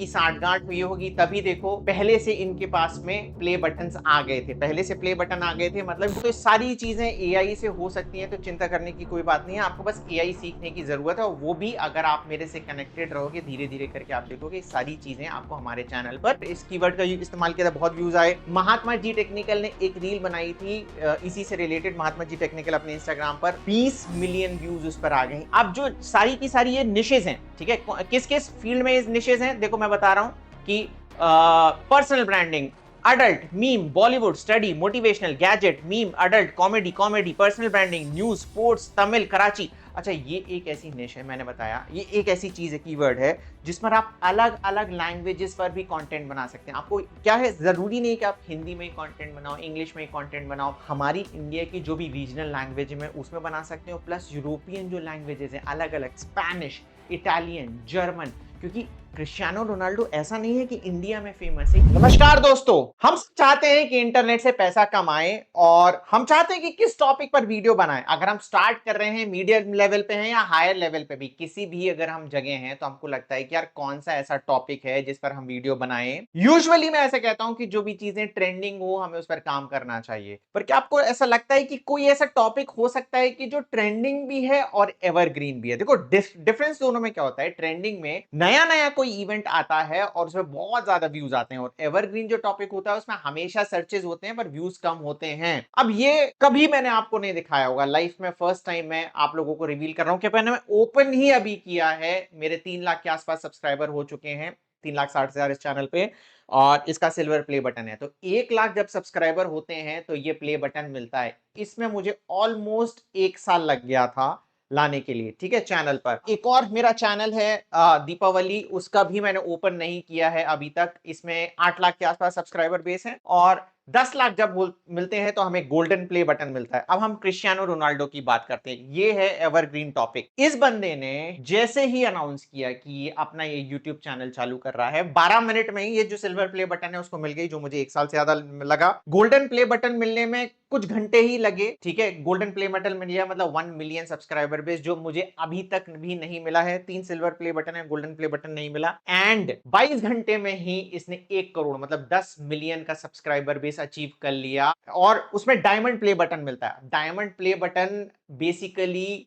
इनकी साठगांठ हुई होगी, तभी देखो पहले से इनके पास में प्ले बटन्स आ गए थे, पहले से प्ले बटन आ गए थे। मतलब तो सारी चीजें एआई से हो सकती हैं, तो चिंता करने की कोई बात नहीं है। आपको बस एआई सीखने की जरूरत है, और वो भी अगर आप मेरे से कनेक्टेड रहोगे, धीरे धीरे करके आप देखोगे सारी चीजें आपको हमारे चैनल पर। इस कीवर्ड का इस्तेमाल किया था, बहुत व्यूज आए। महात्मा जी टेक्निकल ने एक रील बनाई थी इसी से रिलेटेड, महात्मा जी टेक्निकल अपने इंस्टाग्राम पर 20 मिलियन व्यूज उस पर आ गए। अब जो सारी की सारी ये निशेज हैं, ठीक है, किस किस फील्ड में ये निशेज हैं, देखो मैं बता रहा हूं कि personal branding, adult, meme, Bollywood, study, motivational, gadget, meme, adult, comedy, personal branding, news, sports, Tamil, Karachi. अच्छा, ये एक ऐसी निश है, मैंने बताया ये एक ऐसी चीज है, कीवर्ड है, जिस पर आप अलग अलग लैंग्वेजेस पर भी कंटेंट बना सकते हैं। आपको क्या है, जरूरी नहीं कि आप हिंदी में ही कंटेंट बनाओ, इंग्लिश में ही कंटेंट बनाओ, हमारी इंडिया की जो भी रीजनल लैंग्वेज में उसमें बना सकते हो, प्लस यूरोपियन जो लैंग्वेजेस हैं अलग अलग, स्पेनिश, इटालियन, जर्मन, क्योंकि क्रिस्टियानो रोनाल्डो ऐसा नहीं है कि इंडिया में फेमस है। नमस्कार दोस्तों, हम चाहते हैं कि इंटरनेट से पैसा कमाएं, और हम चाहते हैं कि किस टॉपिक पर वीडियो बनाएं। अगर हम स्टार्ट कर रहे हैं, मीडियम लेवल पे हैं या हायर लेवल पे भी, किसी भी अगर हम जगह हैं, तो हमको लगता है कि यार कौन सा ऐसा टॉपिक है जिस पर हम वीडियो बनाएं। यूजुअली मैं ऐसा कहता हूं कि जो भी चीजें ट्रेंडिंग हो, हमें उस पर काम करना चाहिए। पर क्या आपको ऐसा लगता है कि कोई ऐसा टॉपिक हो सकता है कि जो ट्रेंडिंग भी है और एवरग्रीन भी है? देखो डिफरेंस दोनों में क्या होता है, ट्रेंडिंग में नया नया कोई इवेंट आता है और उसमें बहुत ज्यादा व्यूज आते हैं, और एवरग्रीन जो टॉपिक होता है उसमें हमेशा सर्चेस होते हैं पर व्यूज कम होते हैं। अब ये कभी मैंने आपको नहीं दिखाया होगा, लाइफ में फर्स्ट टाइम मैं आप लोगों को रिवील कर रहा हूं कि मैंने ओपन ही अभी किया है। मेरे 3 लाख के आसपास सब्सक्राइबर हो चुके हैं, 3,60,000 इस चैनल पे, और इसका सिल्वर प्ले बटन है। तो 1 लाख जब सब्सक्राइबर होते हैं तो ये प्ले बटन मिलता है। इसमें मुझे ऑलमोस्ट 1 साल लग गया था लाने के लिए, ठीक है, चैनल पर। एक और मेरा चैनल है दीपावली, उसका भी मैंने ओपन नहीं किया है अभी तक। इसमें 8 लाख के आसपास सब्सक्राइबर बेस है, और 10 लाख जब मिलते हैं तो हमें गोल्डन प्ले बटन मिलता है। अब हम क्रिस्टियानो रोनाल्डो की बात करते हैं, ये है एवरग्रीन टॉपिक। इस बंदे ने जैसे ही अनाउंस किया कि ये अपना ये यूट्यूब चैनल चालू कर रहा है, 12 मिनट में ही ये जो सिल्वर प्ले बटन है उसको मिल गई, जो मुझे 1 साल से ज्यादा लगा। गोल्डन प्ले बटन मिलने में कुछ घंटे ही लगे, ठीक है। गोल्डन प्ले बटन मिल गया, मतलब 1 मिलियन सब्सक्राइबर बेस, जो मुझे अभी तक भी नहीं मिला है। 3 सिल्वर प्ले बटन है, गोल्डन प्ले बटन नहीं मिला। एंड 22 घंटे में ही इसने 1 करोड़ मतलब 10 मिलियन का सब्सक्राइबर बेस अचीव कर लिया। और उसमें डायमंड प्ले बटन मिलता है। डायमंड प्ले बटन बेसिकली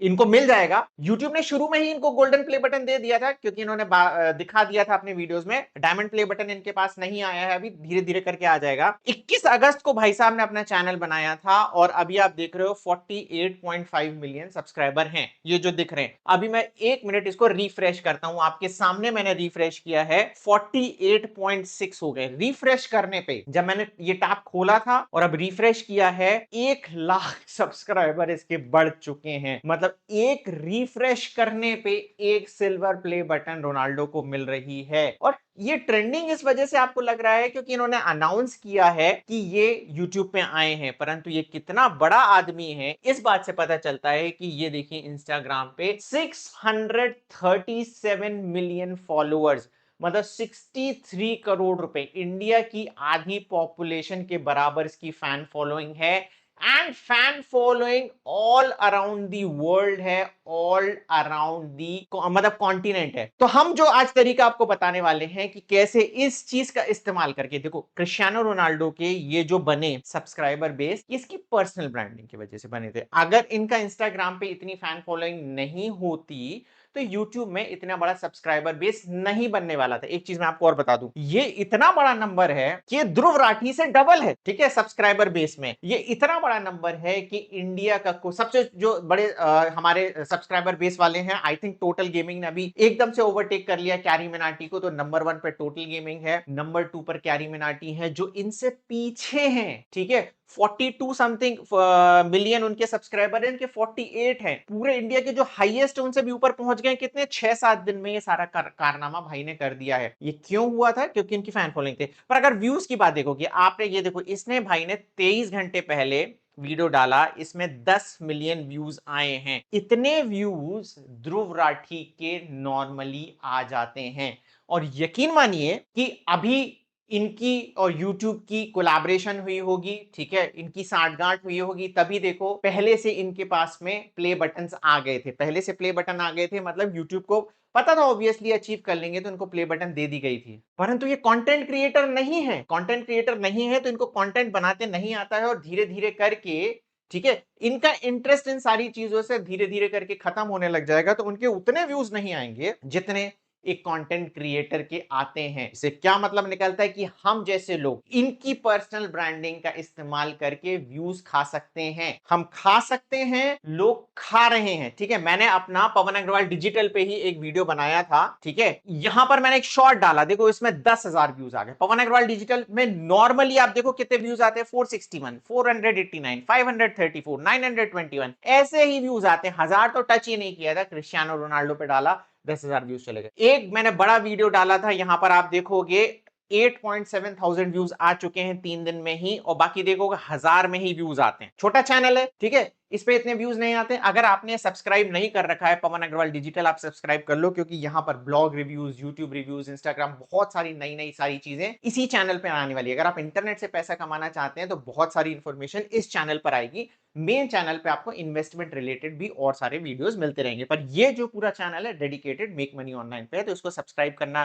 इनको मिल जाएगा। यूट्यूब ने शुरू में ही इनको गोल्डन प्ले बटन दे दिया था, क्योंकि इन्होंने दिखा दिया था अपने वीडियोस में। डायमंड प्ले बटन इनके पास नहीं आया है, अभी धीरे धीरे करके आ जाएगा। 21 अगस्त को भाई साहब ने अपना चैनल बनाया था, और अभी आप देख रहे हो 48.5 मिलियन सब्सक्राइबर हैं, ये जो दिख रहे हैं। अभी मैं 1 मिनट इसको रिफ्रेश करता हूं, आपके सामने मैंने रिफ्रेश किया है, 48.6 हो गए। रिफ्रेश करने पे जब मैंने ये टैब खोला था और अब रिफ्रेश किया है, 1 लाख सब्सक्राइबर इसके बढ़ चुके हैं। मतलब एक रिफ्रेश करने पे 1 सिल्वर प्ले बटन रोनाल्डो को मिल रही है। और ये ट्रेंडिंग इस वजह से आपको लग रहा है क्योंकि इन्होंने अनाउंस किया है कि ये YouTube पे आए हैं, परंतु ये कितना बड़ा आदमी है इस बात से पता चलता है कि ये देखिए इंस्टाग्राम पे 637 मिलियन फॉलोअर्स, मतलब 63 करोड़ रुपए, इंडिया की आधी पॉपुलेशन के बराबर इसकी फैन फॉलोइंग है। And fan following all around the world है, ऑल अराउंड दी मतलब कॉन्टिनेंट है। तो हम जो आज तरीका आपको बताने वाले हैं कि कैसे इस चीज का इस्तेमाल करके, देखो क्रिस्टियानो रोनाल्डो के ये जो बने सब्सक्राइबर बेस, इसकी पर्सनल ब्रांडिंग की वजह से बने थे। अगर इनका इंस्टाग्राम पे इतनी फैन फॉलोइंग नहीं होती तो YouTube में इतना बड़ा सब्सक्राइबर बेस नहीं बनने वाला था। एक चीज मैं आपको और बता दूं, ये इतना बड़ा नंबर है कि ध्रुव राठी से डबल है, ठीक है, सब्सक्राइबर बेस में। ये इतना बड़ा नंबर है कि इंडिया का सबसे जो बड़े हमारे सब्सक्राइबर बेस वाले हैं, आई थिंक टोटल गेमिंग ने अभी एकदम से ओवरटेक कर लिया कैरी मिनाटी को। तो नंबर 1 पे टोटल गेमिंग है, नंबर 2 पर कैरी मिनाटी है, जो इनसे पीछे हैं, ठीक है। 42 समथिंग मिलियन उनके सब्सक्राइबर हैं, इनके 48 हैं। पूरे इंडिया के जो हाईएस्ट उनसे भी ऊपर पहुंच गए, कितने 6-7 दिन में ये सारा कारनामा भाई ने कर दिया है। ये क्यों हुआ था? क्योंकि इनकी फैन फॉलोइंग थी। पर अगर व्यूज की बात देखोगे आपने, ये देखो, इसने भाई ने 23 घंटे पहले वीडियो डाला, इसमें 10 मिलियन व्यूज आए हैं। इतने व्यूज ध्रुव राठी के नॉर्मली आ जाते हैं। और यकीन मानिए कि अभी इनकी और YouTube की कोलैबोरेशन हुई होगी, ठीक है, इनकी साठगांठ हुई होगी, तभी देखो पहले से इनके पास में प्ले बटन्स आ गए थे। पहले से प्ले बटन आ गए थे, मतलब YouTube को पता था ऑब्वियसली अचीव कर लेंगे, तो इनको प्ले बटन दे दी गई थी। परंतु ये कंटेंट क्रिएटर नहीं है, कंटेंट क्रिएटर नहीं है, तो इनको कंटेंट बनाते नहीं आता है, और धीरे धीरे करके, ठीक है, इनका इंटरेस्ट इन सारी चीजों से धीरे धीरे करके खत्म होने लग जाएगा, तो उनके उतने व्यूज नहीं आएंगे जितने एक कंटेंट क्रिएटर के आते हैं। इससे क्या मतलब निकलता है कि हम जैसे लोग इनकी पर्सनल ब्रांडिंग का इस्तेमाल करके व्यूज खा सकते हैं, हम खा सकते हैं, लोग खा रहे हैं। ठीक है, मैंने अपना पवन अग्रवाल डिजिटल पे ही एक वीडियो बनाया था, ठीक है, यहां पर मैंने एक शॉर्ट डाला, देखो इसमें 10,000 व्यूज आ गए। पवन अग्रवाल डिजिटल में नॉर्मली आप देखो कितने व्यूज आते हैं, 461, 489, 534, 921, ऐसे ही व्यूज आते हैं। 1000 तो टच ही नहीं किया था, क्रिस्टियानो रोनाल्डो पे डाला, 10,000 व्यूज चले गए। एक मैंने बड़ा वीडियो डाला था, यहां पर आप देखोगे 8.7 थाउजेंड व्यूज आ चुके हैं 3 दिन में ही, और बाकी देखोगे 1000 में ही व्यूज आते हैं। छोटा चैनल है, ठीक है, इस पे इतने व्यूज नहीं आते। अगर आपने सब्सक्राइब नहीं कर रखा है पवन अग्रवाल डिजिटल, आप सब्सक्राइब कर लो, क्योंकि यहां पर blog reviews, YouTube reviews, Instagram, बहुत सारी नई नई सारी चीजें इसी चैनल पे आने वाली है। अगर आप इंटरनेट से पैसा कमाना चाहते हैं तो बहुत सारी इंफॉर्मेशन इस चैनल पर आएगी। मेन चैनल पे आपको इन्वेस्टमेंट रिलेटेड भी और सारे वीडियोस मिलते रहेंगे, पर ये जो पूरा चैनल है डेडिकेटेड मेक मनी ऑनलाइन पे है, तो इसको सब्सक्राइब करना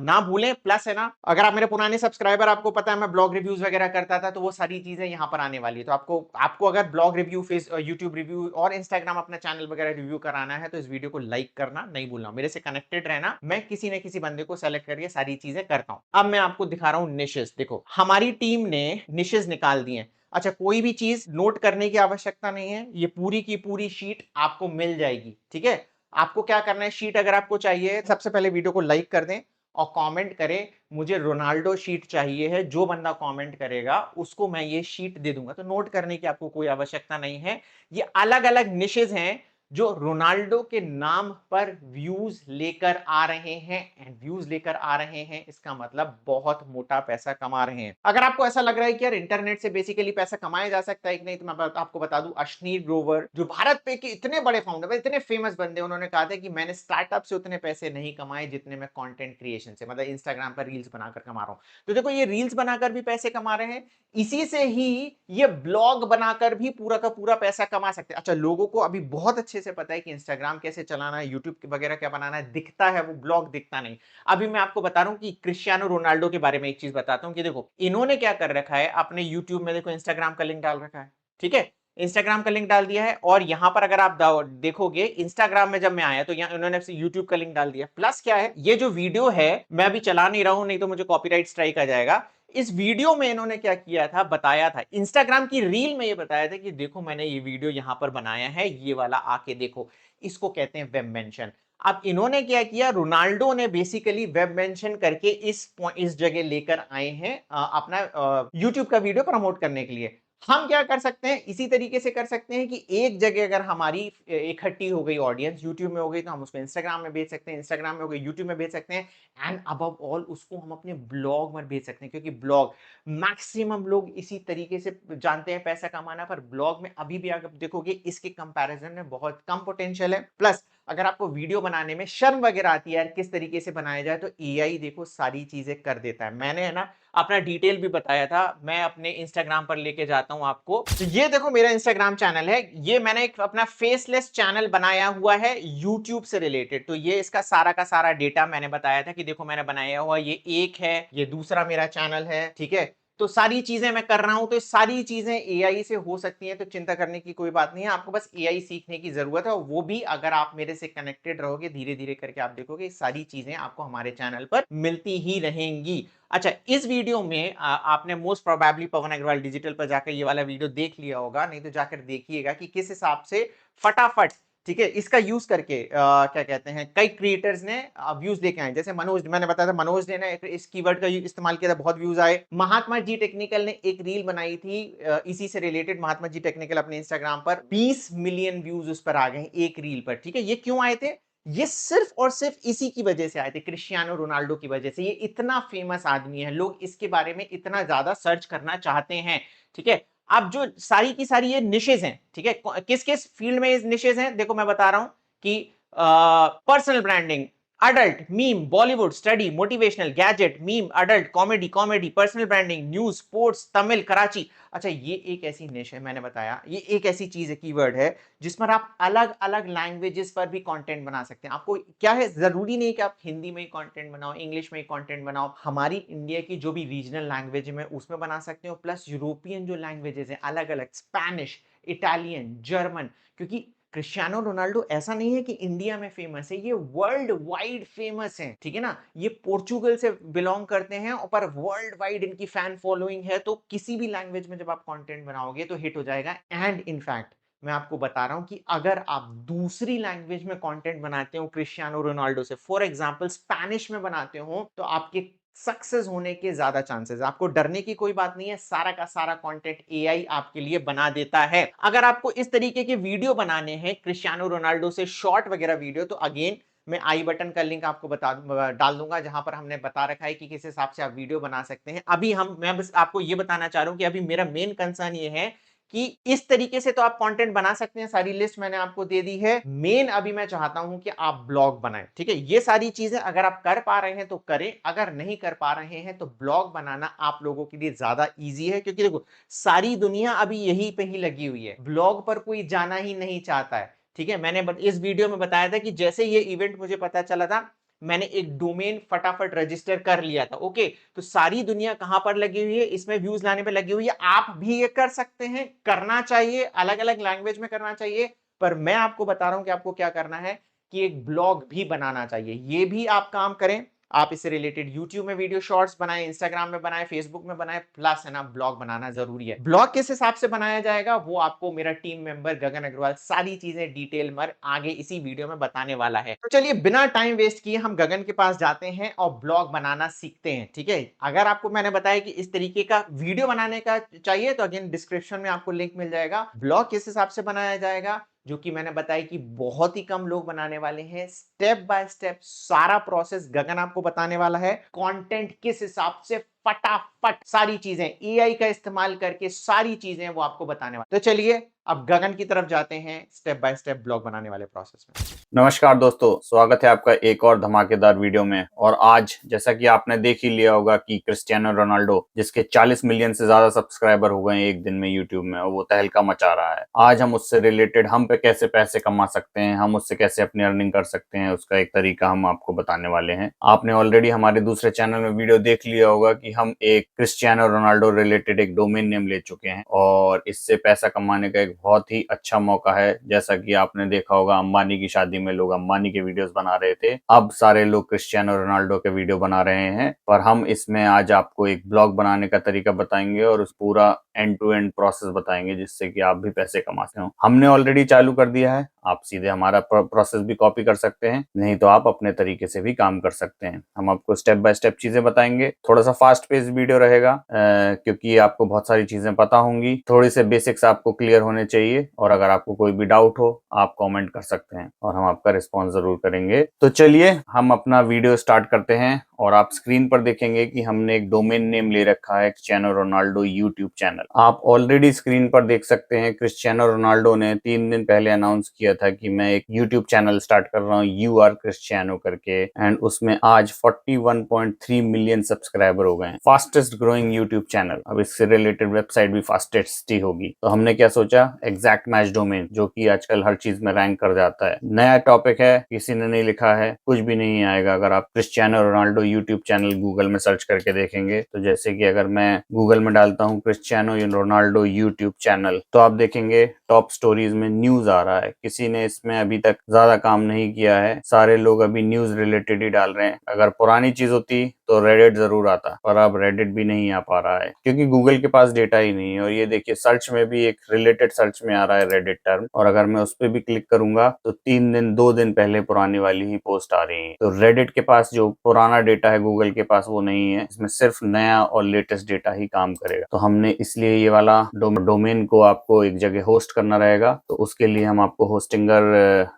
ना भूलें। प्लस है ना, अगर आप मेरे पुराने सब्सक्राइबर, आपको पता है मैं ब्लॉग रिव्यूज वगैरह करता था, तो वो सारी चीजें यहां पर आने वाली है। तो आपको अगर blog review, face YouTube review और इंस्टाग्राम अपना चैनल वगैरह रिव्यू कराना है, तो इस वीडियो को लाइक करना नहीं भूलना, मेरे से कनेक्टेड रहना। मैं किसी न किसी बंदे को सेलेक्ट करके सारी चीजें करता हूं। अब मैं आपको दिखा रहा हूं निशेस। देखो हमारी टीम ने निशेस निकाल दिए। अच्छा, कोई भी चीज नोट करने की आवश्यकता नहीं है, ये पूरी की पूरी शीट आपको मिल जाएगी। ठीक है, आपको क्या करना है, शीट अगर आपको चाहिए, सबसे पहले वीडियो को लाइक कर दें और कमेंट करें मुझे रोनाल्डो शीट चाहिए है। जो बंदा कमेंट करेगा उसको मैं ये शीट दे दूंगा। तो नोट करने की आपको कोई आवश्यकता नहीं है। ये अलग अलग निशेज हैं जो रोनाल्डो के नाम पर व्यूज लेकर आ रहे हैं, एंड व्यूज लेकर आ रहे हैं इसका मतलब बहुत मोटा पैसा कमा रहे हैं। अगर आपको ऐसा लग रहा है कि यार इंटरनेट से बेसिकली पैसा कमाया जा सकता है कि नहीं, तो मैं आपको बता दूं, अश्नीर ग्रोवर जो भारत पे के इतने बड़े फाउंडर, इतने फेमस बंदे, उन्होंने कहा था कि मैंने स्टार्टअप से उतने पैसे नहीं कमाए जितने मैं कंटेंट क्रिएशन से, मतलब इंस्टाग्राम पर रील्स बनाकर कमा रहा हूं। तो देखो ये रील्स बनाकर भी पैसे कमा रहे हैं, इसी से ही ये ब्लॉग बनाकर भी पूरा का पूरा पैसा कमा सकते हैं। अच्छा, लोगों को अभी बहुत अच्छे से पता है कि इंस्टाग्राम कैसे चलाना है, यूट्यूब वगैरह क्या बनाना है, दिखता है, वो ब्लॉग दिखता नहीं। अभी मैं आपको बता रहा हूं कि क्रिस्टियानो रोनाल्डो के बारे में एक चीज बताता हूं कि देखो इन्होंने क्या कर रखा है, अपने यूट्यूब में देखो इंस्टाग्राम का लिंक डाल रखा है, ठीक है, इंस्टाग्राम का लिंक डाल दिया है, और यहां पर अगर आप देखोगे इंस्टाग्राम में जब मैं आया तो यहाँ इन्होंने यूट्यूब का लिंक डाल दिया। प्लस क्या है, ये जो वीडियो है मैं अभी चला नहीं रहा हूं, नहीं तो मुझे कॉपीराइट स्ट्राइक आ जाएगा। इस वीडियो में इन्होंने क्या किया था, बताया था, इंस्टाग्राम की रील में ये बताया था कि देखो मैंने ये वीडियो यहां पर बनाया है, ये वाला आके देखो। इसको कहते हैं वेब मेंशन। अब इन्होंने क्या किया, रोनाल्डो ने बेसिकली वेब मेंशन करके इस जगह लेकर आए हैं अपना यूट्यूब का वीडियो प्रमोट करने के लिए। हम क्या कर सकते हैं, इसी तरीके से कर सकते हैं कि एक जगह अगर हमारी इकट्ठी हो गई ऑडियंस, यूट्यूब में हो गई, तो हम उसको इंस्टाग्राम में भेज सकते हैं, इंस्टाग्राम में हो गई यूट्यूब में भेज सकते हैं, एंड अबव ऑल उसको हम अपने ब्लॉग में भेज सकते हैं, क्योंकि ब्लॉग मैक्सिमम लोग इसी तरीके से जानते हैं पैसा कमाना। पर ब्लॉग में अभी भी अगर देखोगे इसके कंपैरिजन में बहुत कम पोटेंशियल है। प्लस अगर आपको वीडियो बनाने में शर्म वगैरह आती है यार किस तरीके से बनाया जाए, तो एआई देखो सारी चीजें कर देता है। मैंने है ना अपना डिटेल भी बताया था, मैं अपने इंस्टाग्राम पर लेके जाता हूं आपको। तो ये देखो मेरा इंस्टाग्राम चैनल है, ये मैंने एक अपना फेसलेस चैनल बनाया हुआ है यूट्यूब से रिलेटेड। तो ये इसका सारा का सारा डेटा मैंने बताया था कि देखो मैंने बनाया हुआ ये एक है, ये दूसरा मेरा चैनल है, ठीक है। तो सारी चीजें मैं कर रहा हूं, तो सारी चीजें एआई से हो सकती हैं, तो चिंता करने की कोई बात नहीं है। आपको बस एआई सीखने की जरूरत है, और वो भी अगर आप मेरे से कनेक्टेड रहोगे, धीरे धीरे करके आप देखोगे सारी चीजें आपको हमारे चैनल पर मिलती ही रहेंगी। अच्छा, इस वीडियो में आपने मोस्ट प्रोबेबली पवन अग्रवाल डिजिटल पर जाकर ये वाला वीडियो देख लिया होगा, नहीं तो जाकर देखिएगा कि किस हिसाब से फटाफट, ठीक है, इसका यूज करके क्या कहते हैं, कई क्रिएटर्स ने व्यूज लेके आए। जैसे मनोज, मैंने बताया था मनोज ने इस कीवर्ड का इस्तेमाल किया था, बहुत व्यूज आए। महात्मा जी टेक्निकल ने एक रील बनाई थी इसी से रिलेटेड, महात्मा जी टेक्निकल अपने इंस्टाग्राम पर 20 मिलियन व्यूज उस पर आ गए एक रील पर, ठीक है। ये क्यों आए थे, ये सिर्फ और सिर्फ इसी की वजह से आए थे, क्रिस्टियानो रोनाल्डो की वजह से। ये इतना फेमस आदमी है, लोग इसके बारे में इतना ज्यादा सर्च करना चाहते हैं, ठीक है। अब जो सारी की सारी ये निशेज हैं, ठीक है, किस किस फील्ड में निशेज हैं, देखो मैं बता रहा हूं कि personal branding, adult, meme, Bollywood, study, motivational, gadget, meme, adult, comedy, personal branding, news, sports, Tamil, Karachi. अच्छा, ये एक ऐसी निश है, मैंने बताया ये एक ऐसी चीज है, कीवर्ड है, जिस पर आप अलग अलग लैंग्वेजेस पर भी कंटेंट बना सकते हैं। आपको क्या है, जरूरी नहीं कि आप हिंदी में ही कंटेंट बनाओ, इंग्लिश में ही कंटेंट बनाओ, हमारी इंडिया की जो भी रीजनल लैंग्वेज में उसमें बना सकते हो, प्लस यूरोपियन जो लैंग्वेजेस हैं अलग अलग, स्पेनिश, इटालियन, जर्मन, क्योंकि क्रिस्टियानो रोनाल्डो ऐसा नहीं है कि इंडिया में फेमस है, ये वर्ल्ड वाइड फेमस है, ठीक है ना। ये पोर्चुगल से बिलोंग करते हैं और पर वर्ल्ड वाइड इनकी फैन फॉलोइंग है, तो किसी भी लैंग्वेज में जब आप कंटेंट बनाओगे तो हिट हो जाएगा। एंड इनफैक्ट मैं आपको बता रहा हूं कि अगर आप दूसरी लैंग्वेज में कंटेंट बनाते हो क्रिस्टियानो रोनाल्डो से, फॉर एग्जांपल स्पेनिश में बनाते हो, तो आपके सक्सेस होने के ज्यादा चांसेस। आपको डरने की कोई बात नहीं है, सारा का सारा कंटेंट एआई आपके लिए बना देता है। अगर आपको इस तरीके के वीडियो बनाने हैं क्रिस्टियानो रोनाल्डो से, शॉर्ट वगैरह वीडियो, तो अगेन मैं आई बटन का लिंक आपको डाल दूंगा, जहां पर हमने बता रखा है कि किस हिसाब से आप वीडियो बना सकते हैं। अभी मैं बस आपको ये बताना चाह रहा हूं कि अभी मेरा मेन कंसर्न ये है कि इस तरीके से तो आप कंटेंट बना सकते हैं, सारी लिस्ट मैंने आपको दे दी है। मेन अभी मैं चाहता हूं कि आप ब्लॉग बनाएं, ठीक है। ये सारी चीजें अगर आप कर पा रहे हैं तो करें, अगर नहीं कर पा रहे हैं तो ब्लॉग बनाना आप लोगों के लिए ज्यादा इजी है, क्योंकि देखो सारी दुनिया अभी यहीं पे ही लगी हुई है, ब्लॉग पर कोई जाना ही नहीं चाहता है, ठीक है। मैंने इस वीडियो में बताया था कि जैसे ये इवेंट मुझे पता चला था, मैंने एक डोमेन फटाफट रजिस्टर कर लिया था, ओके। तो सारी दुनिया कहां पर लगी हुई है, इसमें व्यूज लाने पे लगी हुई है। आप भी ये कर सकते हैं, करना चाहिए, अलग अलग लैंग्वेज में करना चाहिए, पर मैं आपको बता रहा हूं कि आपको क्या करना है कि एक ब्लॉग भी बनाना चाहिए। ये भी आप काम करें, आप इससे रिलेटेड यूट्यूब में वीडियो शॉर्ट्स बनाएं, इंस्टाग्राम में बनाएं, फेसबुक में बनाएं, प्लस है ना ब्लॉग बनाना जरूरी है। ब्लॉग किस हिसाब से बनाया जाएगा वो आपको मेरा टीम मेंबर गगन अग्रवाल सारी चीजें डिटेल में आगे इसी वीडियो में बताने वाला है। तो चलिए बिना टाइम वेस्ट किए हम गगन के पास जाते हैं और ब्लॉग बनाना सीखते हैं, ठीक है। अगर आपको मैंने बताया कि इस तरीके का वीडियो बनाने का चाहिए तो अगेन डिस्क्रिप्शन में आपको लिंक मिल जाएगा। ब्लॉग किस हिसाब से बनाया जाएगा, जो कि मैंने बताया कि बहुत ही कम लोग बनाने वाले हैं, स्टेप बाय स्टेप सारा प्रोसेस गगन आपको बताने वाला है। कंटेंट किस हिसाब से फटाफट सारी चीजें एआई का इस्तेमाल करके सारी चीजें वो आपको बताने वाला। तो चलिए अब गगन की तरफ जाते हैं स्टेप बाय स्टेप ब्लॉग बनाने वाले प्रोसेस में। नमस्कार दोस्तों, स्वागत है आपका एक और धमाकेदार वीडियो में। और आज जैसा कि आपने देख ही लिया होगा कि क्रिस्टियानो रोनाल्डो, जिसके 40 मिलियन से ज्यादा सब्सक्राइबर हो गए हैं एक दिन में यूट्यूब में, और वो तहलका मचा रहा है। आज हम उससे रिलेटेड हम पे कैसे पैसे कमा सकते हैं, हम उससे कैसे अपनी अर्निंग कर सकते हैं, उसका एक तरीका हम आपको बताने वाले हैं। आपने ऑलरेडी हमारे दूसरे चैनल में वीडियो देख लिया होगा कि हम एक क्रिस्टियानो रोनाल्डो रिलेटेड एक डोमेन नेम ले चुके हैं, और इससे पैसा कमाने का एक बहुत ही अच्छा मौका है। जैसा कि आपने देखा होगा, अंबानी की शादी में लोग अंबानी के वीडियोस बना रहे थे, अब सारे लोग क्रिस्टियानो रोनाल्डो के वीडियो बना रहे हैं। पर हम इसमें आज आपको एक ब्लॉग बनाने का तरीका बताएंगे और उस पूरा एंड टू एंड प्रोसेस बताएंगे, जिससे कि आप भी पैसे कमा सकें। हमने ऑलरेडी चालू कर दिया है, आप सीधे हमारा प्रोसेस भी कॉपी कर सकते हैं, नहीं तो आप अपने तरीके से भी काम कर सकते हैं। हम आपको स्टेप बाय स्टेप चीजें बताएंगे। थोड़ा सा फास्ट पेस वीडियो रहेगा, क्योंकि आपको बहुत सारी चीजें पता होंगी, थोड़ी से बेसिक्स आपको क्लियर होने चाहिए। और अगर आपको कोई भी डाउट हो आप कमेंट कर सकते हैं और हम आपका रिस्पॉन्स जरूर करेंगे। तो चलिए हम अपना वीडियो स्टार्ट करते हैं। और आप स्क्रीन पर देखेंगे कि हमने एक डोमेन नेम ले रखा है क्रिस्टियानो रोनाल्डो यूट्यूब चैनल। आप ऑलरेडी स्क्रीन पर देख सकते हैं, क्रिस्टियानो रोनाल्डो ने 3 दिन पहले अनाउंस किया था कि मैं एक यूट्यूब चैनल स्टार्ट कर रहा हूँ, यू आर क्रिस्टियानो करके। एंड उसमें आज 41.3 मिलियन सब्सक्राइबर हो गए हैं। Fastest growing YouTube channel. अब इससे रिलेटेड वेबसाइट भी फास्टेस्ट ही होगी। तो हमने क्या सोचा, एग्जैक्ट मैच डोमेन, जो कि आजकल हर चीज में रैंक कर जाता है। नया टॉपिक है, किसी ने नहीं लिखा है, कुछ भी नहीं आएगा। अगर आप Cristiano Ronaldo YouTube channel Google में सर्च करके देखेंगे, तो जैसे कि अगर मैं गूगल में डालता हूँ क्रिस्टियानो रोनाल्डो यूट्यूब चैनल, तो आप देखेंगे टॉप स्टोरीज में न्यूज आ रहा है। किसी ने इसमें अभी तक ज्यादा काम नहीं किया है, सारे लोग अभी न्यूज रिलेटेड ही डाल रहे हैं। अगर पुरानी चीज होती तो रेडिट जरूर आता, पर अब रेडिट भी नहीं आ पा रहा है, क्योंकि गूगल के पास डेटा ही नहीं है। और ये देखिए, सर्च में भी एक रिलेटेड सर्च में आ रहा है रेडिट टर्म, और अगर मैं उस पर भी क्लिक करूंगा तो 2 दिन पहले पुरानी वाली ही पोस्ट आ रही है। तो रेडिट के पास जो पुराना डेटा है गूगल के पास वो नहीं है, इसमें सिर्फ नया और लेटेस्ट डेटा ही काम करेगा। तो हमने इसलिए ये वाला डोमेन को आपको एक जगह होस्ट करना रहेगा। तो उसके लिए हम आपको होस्टिंगर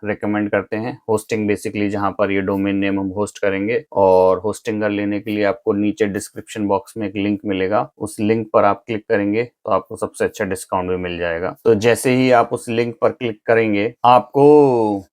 रेकमेंड करते हैं। होस्टिंग बेसिकली जहां पर ये डोमेन नेम हम होस्ट करेंगे, और होस्टिंगर लेने करने के लिए आपको नीचे डिस्क्रिप्शन बॉक्स में एक लिंक मिलेगा, उस लिंक पर आप क्लिक करेंगे तो आपको सबसे अच्छा डिस्काउंट भी मिल जाएगा। तो जैसे ही आप उस लिंक पर क्लिक करेंगे आपको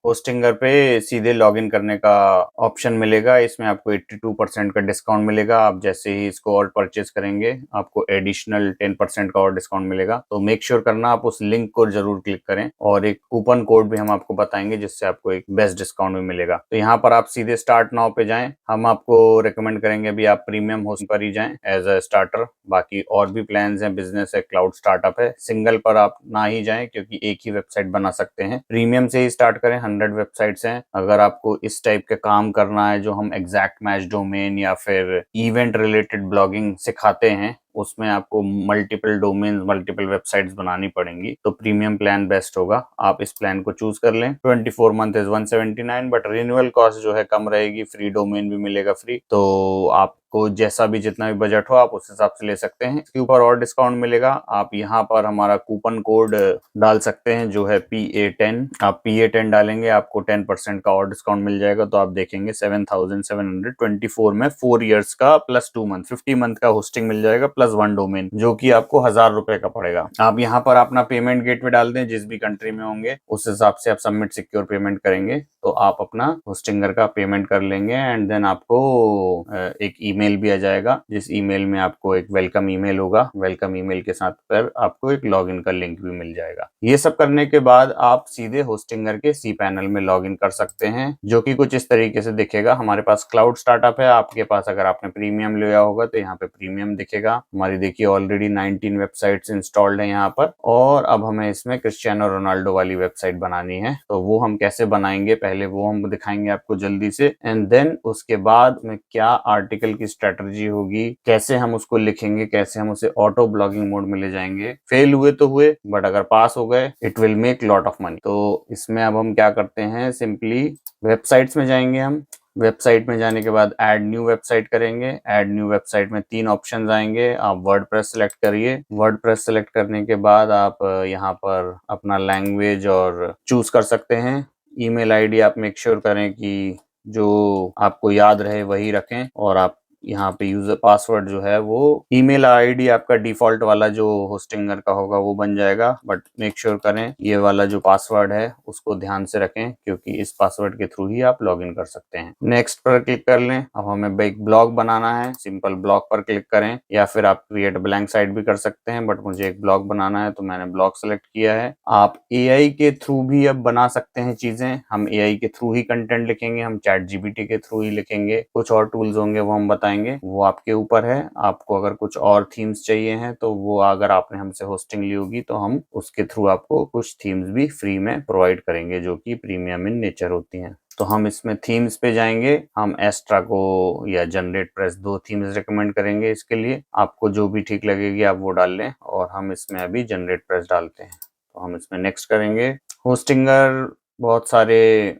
होस्टिंगर पे सीधे लॉगिन करने का ऑप्शन मिलेगा। इसमें आपको 82% का डिस्काउंट मिलेगा। आप जैसे ही इसको और परचेज करेंगे आपको एडिशनल 10% का और डिस्काउंट मिलेगा। तो मेक श्योर करना आप उस लिंक को जरूर क्लिक करें, और एक कूपन कोड भी हम आपको बताएंगे जिससे आपको एक बेस्ट डिस्काउंट भी मिलेगा। तो यहाँ पर आप सीधे स्टार्ट नाउ पे जाएं। हम आपको रेकमेंड करेंगे अभी आप प्रीमियम होस्ट पर ही जाएं एज अ स्टार्टर। बाकी और भी प्लान्स हैं, बिजनेस है, क्लाउड स्टार्टअप है, सिंगल पर आप ना ही जाएं क्योंकि एक ही वेबसाइट बना सकते हैं। प्रीमियम से ही स्टार्ट करें, 100 वेबसाइट्स हैं। अगर आपको इस टाइप के काम करना है जो हम एग्जैक्ट मैच डोमेन या फिर इवेंट रिलेटेड ब्लॉगिंग सिखाते हैं, उसमें आपको मल्टीपल डोमेन्स, मल्टीपल वेबसाइट्स बनानी पड़ेंगी, तो प्रीमियम प्लान बेस्ट होगा। आप इस प्लान को चूज कर लें। 24 month is 179, but renewal cost जो है कम रहेगी, फ्री डोमेन भी मिलेगा फ्री। तो आपको जैसा भी जितना भी बजट हो आप उस हिसाब से ले सकते हैं। इसके ऊपर और डिस्काउंट मिलेगा। आप यहाँ पर हमारा कूपन कोड डाल सकते हैं जो है PA10। आप PA10 डालेंगे आपको 10% का और डिस्काउंट मिल जाएगा। तो आप देखेंगे 7724 में 4 इयर्स का प्लस 2 मंथ 50 मंथ का होस्टिंग मिल जाएगा प्लस 1 डोमेन, जो कि आपको 1000 रुपए का पड़ेगा। आप यहाँ पर अपना पेमेंट गेटवे डाल दें, जिस भी कंट्री में होंगे उस हिसाब से आप सबमिट सिक्योर पेमेंट करेंगे तो आप अपना होस्टिंगर का पेमेंट कर लेंगे। एंड देन आपको एक ईमेल भी आ जाएगा, जिस ईमेल में आपको एक वेलकम ईमेल होगा। वेलकम ईमेल के साथ पर आपको एक लॉगिन का लिंक भी मिल जाएगा। ये सब करने के बाद आप सीधे होस्टिंगर के सी पैनल में लॉगिन कर सकते हैं, जो कि कुछ इस तरीके से दिखेगा। हमारे पास क्लाउड स्टार्टअप है, आपके पास अगर आपने प्रीमियम लिया होगा तो यहाँ पे प्रीमियम दिखेगा। हमारी देखिए ऑलरेडी 19 वेबसाइट्स इंस्टॉल्ड है यहाँ पर, और अब हमें इसमें क्रिस्टियानो रोनाल्डो वाली वेबसाइट बनानी है। तो वो हम कैसे बनाएंगे, पहले वो हम दिखाएंगे आपको जल्दी से, एंड देन उसके बाद में क्या आर्टिकल की स्ट्रेटजी होगी, कैसे हम उसको लिखेंगे, कैसे हम उसे ऑटो ब्लॉगिंग मोड में ले जाएंगे। फेल हुए तो हुए, बट अगर पास हो गए it will make lot of money. तो इसमें अब हम क्या करते हैं, सिंपली वेबसाइट्स में जाएंगे। हम वेबसाइट में जाने के बाद ऐड न्यू वेबसाइट करेंगे। ऐड न्यू वेबसाइट में 3 ऑप्शंस आएंगे। आप वर्डप्रेस सेलेक्ट करिए। वर्डप्रेस सेलेक्ट करने के बाद आप यहाँ पर अपना लैंग्वेज और चूज कर सकते हैं। ईमेल आईडी आप मेक श्योर करें कि जो आपको याद रहे वही रखें, और आप यहाँ पे यूजर पासवर्ड जो है वो ईमेल आईडी आपका डिफॉल्ट वाला जो होस्टिंगर का होगा वो बन जाएगा, बट मेक श्योर करें ये वाला जो पासवर्ड है उसको ध्यान से रखें, क्योंकि इस पासवर्ड के थ्रू ही आप लॉगिन कर सकते हैं। नेक्स्ट पर क्लिक कर लें। अब हमें एक ब्लॉग बनाना है, सिंपल ब्लॉग पर क्लिक करें, या फिर आप क्रिएट ब्लैंक साइट भी कर सकते हैं, बट मुझे एक ब्लॉग बनाना है तो मैंने ब्लॉग सेलेक्ट किया है। आप AI के थ्रू भी अब बना सकते हैं चीजें। हम AI के थ्रू ही कंटेंट लिखेंगे, हम चैट GPT के थ्रू ही लिखेंगे, कुछ और टूल्स होंगे वो हम बताएंगे, वो आपके ऊपर है। आपको अगर कुछ और थीम्स चाहिए हैं तो वो अगर आपने हमसे होस्टिंग ली होगी तो हम उसके थ्रू आपको कुछ थीम्स भी फ्री में प्रोवाइड करेंगे जो कि प्रीमियम इन नेचर होती हैं। तो हम इसमें थीम्स पे जाएंगे। हम एस्ट्रा को या जनरेट प्रेस 2 थीम्स रिकमेंड करेंगे इसके लिए। आपको जो भी ठीक लगेगी आप वो डाल लें, और हम इसमें अभी जनरेट प्रेस डालते हैं। तो हम इसमें नेक्स्ट करेंगे। होस्टिंगर बहुत सारे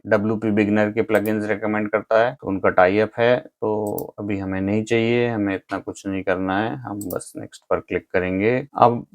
WP बिगनर के प्लगइन्स रेकमेंड करता है, तो उनका टाई अप है, तो अभी हमें नहीं चाहिए, हमें इतना कुछ नहीं करना है। हम बस नेक्स्ट पर क्लिक करेंगे। अब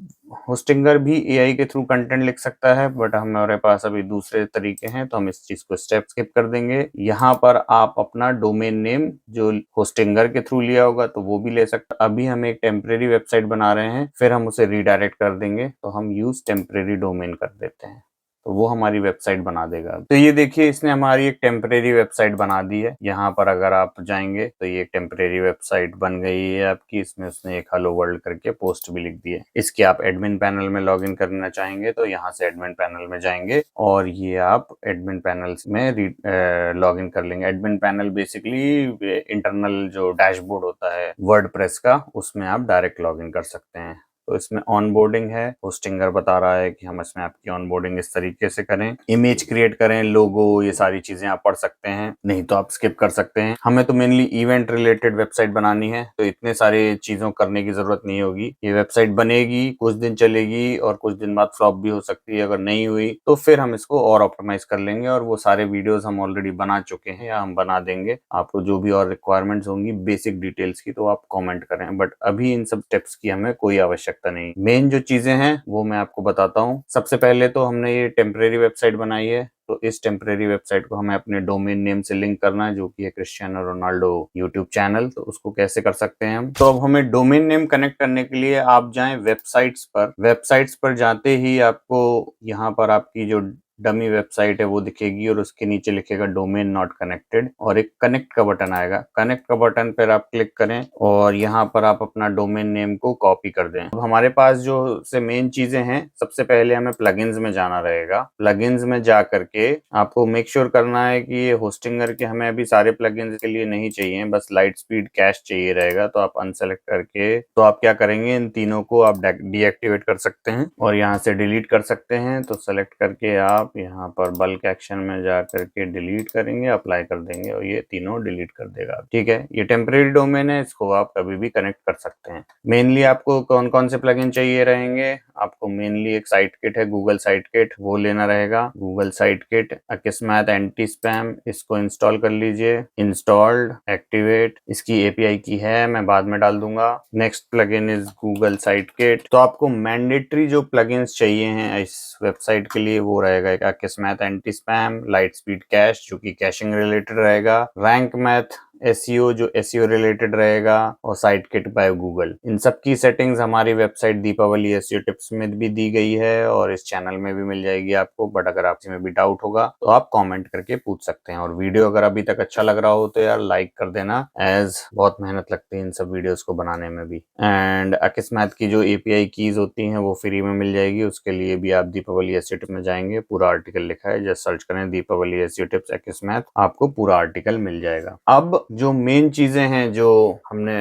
होस्टिंगर भी AI के थ्रू कंटेंट लिख सकता है, बट हमारे पास अभी दूसरे तरीके हैं, तो हम इस चीज को स्टेप स्किप कर देंगे। यहाँ पर आप अपना डोमेन नेम जो होस्टिंगर के थ्रू लिया होगा तो वो भी ले सकते हैं। अभी हम एक टेम्परेरी वेबसाइट बना रहे हैं, फिर हम उसे रीडायरेक्ट कर देंगे, तो हम यूज टेम्परेरी डोमेन कर देते हैं, तो वो हमारी वेबसाइट बना देगा। तो ये देखिए इसने हमारी एक टेम्परेरी वेबसाइट बना दी है। यहाँ पर अगर आप जाएंगे तो ये एक टेम्परेरी वेबसाइट बन गई है आपकी। इसमें उसने एक हेलो वर्ल्ड करके पोस्ट भी लिख दी है। इसके आप एडमिन पैनल में लॉगिन करना चाहेंगे तो यहाँ से एडमिन पैनल में जाएंगे, और ये आप एडमिन पैनल में लॉगिन कर लेंगे। एडमिन पैनल बेसिकली इंटरनल जो डैशबोर्ड होता है वर्डप्रेस का, उसमें आप डायरेक्ट लॉगिन कर सकते हैं। तो इसमें ऑनबोर्डिंग है। होस्टिंगर बता रहा है कि हम इसमें आपकी ऑनबोर्डिंग इस तरीके से करें, इमेज क्रिएट करें, लोगो, ये सारी चीजें आप पढ़ सकते हैं, नहीं तो आप स्किप कर सकते हैं। हमें तो मेनली इवेंट रिलेटेड वेबसाइट बनानी है, तो इतने सारे चीजों करने की जरूरत नहीं होगी। ये वेबसाइट बनेगी, कुछ दिन चलेगी, और कुछ दिन बाद फ्लॉप भी हो सकती है। अगर नहीं हुई तो फिर हम इसको और ऑप्टिमाइज कर लेंगे, और वो सारे वीडियोस हम ऑलरेडी बना चुके हैं या हम बना देंगे। आपको जो भी और रिक्वायरमेंट्स होंगी बेसिक डिटेल्स की तो आप कॉमेंट करें, बट अभी इन सब स्टेप्स की हमें कोई आवश्यकता नहीं। मेन जो चीजें हैं वो मैं आपको बताता हूँ। सबसे पहले तो हमने ये टेम्परेरी वेबसाइट बनाई है, तो इस टेम्परेरी वेबसाइट को हमें अपने डोमेन नेम से लिंक करना है, जो कि है क्रिस्टियानो रोनाल्डो यूट्यूब चैनल। तो उसको कैसे कर सकते हैं हम? तो अब हमें डोमेन नेम कनेक्ट करने के लिए आप जाएं वेबसाइट्स पर जाते ही आपको यहाँ पर आपकी जो डमी वेबसाइट है वो दिखेगी और उसके नीचे लिखेगा डोमेन नॉट कनेक्टेड और एक कनेक्ट का बटन आएगा। कनेक्ट का बटन पर आप क्लिक करें और यहाँ पर आप अपना डोमेन नेम को कॉपी कर दें। अब हमारे पास जो से मेन चीजें हैं, सबसे पहले हमें प्लगइन्स में जाना रहेगा। प्लगइन्स में जा करके आपको मेक श्योर करना है कि ये होस्टिंगर के हमें अभी सारे प्लगइन्स के लिए नहीं चाहिए, बस लाइट स्पीड कैश चाहिए रहेगा। तो आप अनसेलेक्ट करके तो आप क्या करेंगे, इन तीनों को आप डीएक्टिवेट कर सकते हैं और यहाँ से डिलीट कर सकते हैं। तो सेलेक्ट करके आप यहाँ पर बल्क एक्शन में जा करके डिलीट करेंगे, अप्लाई कर देंगे और ये तीनों डिलीट कर देगा। ठीक है, ये टेम्परेरी डोमेन है, इसको आप कभी भी कनेक्ट कर सकते हैं। मेनली आपको कौन कौन से प्लगइन चाहिए रहेंगे? आपको मेनली एक साइट किट है, गूगल साइट किट, वो लेना रहेगा। Google site kit Akismet anti spam, इसको इंस्टॉल कर लीजिए। इंस्टॉल्ड, एक्टिवेट, इसकी एपीआई की है, मैं बाद में डाल दूंगा। Next plugin is Google site kit. तो आपको मैंडेटरी जो प्लगइन्स चाहिए हैं इस वेबसाइट के लिए वो रहेगा एक Akismet anti spam, lite speed cache जो कि कैशिंग रिलेटेड रहेगा, रैंक मैथ एसईओ जो एसईओ रिलेटेड रहेगा, और साइट किट बाय गूगल। इन सब की सेटिंग्स हमारी वेबसाइट दीपावली एसईओ टिप्स में भी दी गई है और इस चैनल में भी मिल जाएगी आपको। बट अगर आप इसमें भी डाउट होगा तो आप कमेंट करके पूछ सकते हैं। और वीडियो अगर अभी तक अच्छा लग रहा हो तो यार लाइक कर देना, एज बहुत मेहनत लगती है इन सब वीडियोस को बनाने में भी। एंड अकिस्मैत की जो एपीआई कीज होती हैं वो फ्री में मिल जाएगी, उसके लिए भी आप दीपावली एसईओ टिप में जाएंगे, पूरा आर्टिकल लिखा है, जस्ट सर्च करें दीपावली एसईओ टिप्स अकिस्मैत, आपको पूरा आर्टिकल मिल जाएगा। अब जो मेन चीजें हैं जो हमने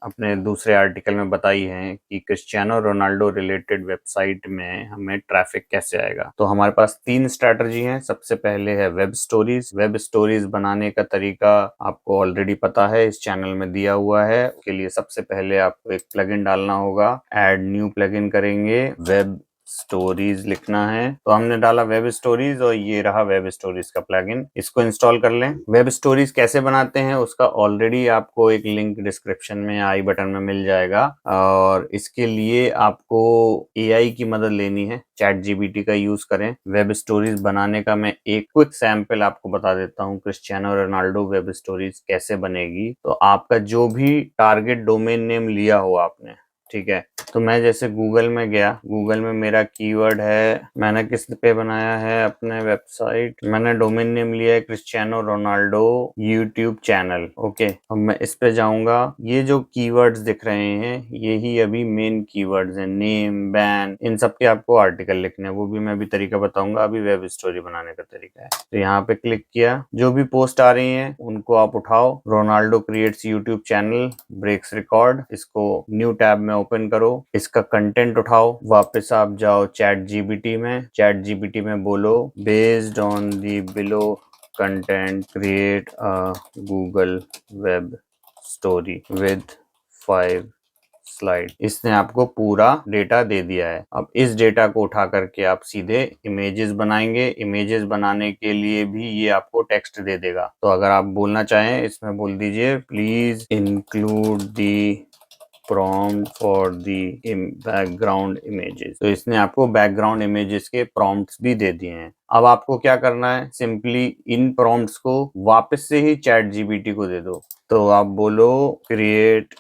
अपने दूसरे आर्टिकल में बताई हैं कि क्रिस्टियानो रोनाल्डो रिलेटेड वेबसाइट में हमें ट्रैफिक कैसे आएगा, तो हमारे पास 3 स्ट्रैटेजी हैं। सबसे पहले है वेब स्टोरीज। वेब स्टोरीज बनाने का तरीका आपको ऑलरेडी पता है, इस चैनल में दिया हुआ है। उसके लिए सबसे पहले आपको एक प्लगइन डालना होगा, ऐड न्यू प्लगइन करेंगे, वेब स्टोरीज लिखना है। तो हमने डाला वेब स्टोरीज और ये रहा वेब स्टोरीज का प्लगइन, इसको इंस्टॉल कर लें। वेब स्टोरीज कैसे बनाते हैं उसका ऑलरेडी आपको एक लिंक डिस्क्रिप्शन में आई बटन में मिल जाएगा, और इसके लिए आपको एआई की मदद लेनी है, चैट जीपीटी का यूज करें वेब स्टोरीज बनाने का। मैं एक क्विक सैंपल आपको बता देता हूँ क्रिस्टियानो रोनाल्डो वेब स्टोरीज कैसे बनेगी। तो आपका जो भी टारगेट डोमेन नेम लिया हो आपने, ठीक है, तो मैं जैसे गूगल में गया, गूगल में मेरा कीवर्ड है, मैंने किस पे बनाया है अपने वेबसाइट, मैंने डोमेन नेम लिया है Cristiano Ronaldo YouTube channel. Okay, अब मैं इस पे जाऊंगा, ये जो कीवर्ड्स दिख रहे हैं यही अभी मेन कीवर्ड्स हैं, नेम, बैन, इन सब के आपको आर्टिकल लिखने हैं, वो भी मैं अभी तरीका बताऊंगा, अभी वेब स्टोरी बनाने का तरीका है। तो यहाँ पे क्लिक किया, जो भी पोस्ट आ रही है उनको आप उठाओ, Ronaldo creates YouTube channel, breaks record, इसको न्यू टैब में ओपन करो, इसका कंटेंट उठाओ, वापस आप जाओ चैट जीपीटी में, चैट जीपीटी में बोलो based on the below content create a Google web story with 5 slide. इसने आपको पूरा डेटा दे दिया है। अब इस डेटा को उठा करके आप सीधे इमेजेस बनाएंगे। इमेजेस बनाने के लिए भी ये आपको टेक्स्ट दे देगा। तो अगर आप बोलना चाहें इसमें बोल दीजिए please include the prompt for the background images. तो इसने आपको बैकग्राउंड इमेजेस के प्रॉम्प्ट्स भी दे दिए हैं। अब आपको क्या करना है, सिंपली इन प्रॉम्प्ट्स को वापस से ही चैट जीपीटी को दे दो। तो आप बोलो क्रिएट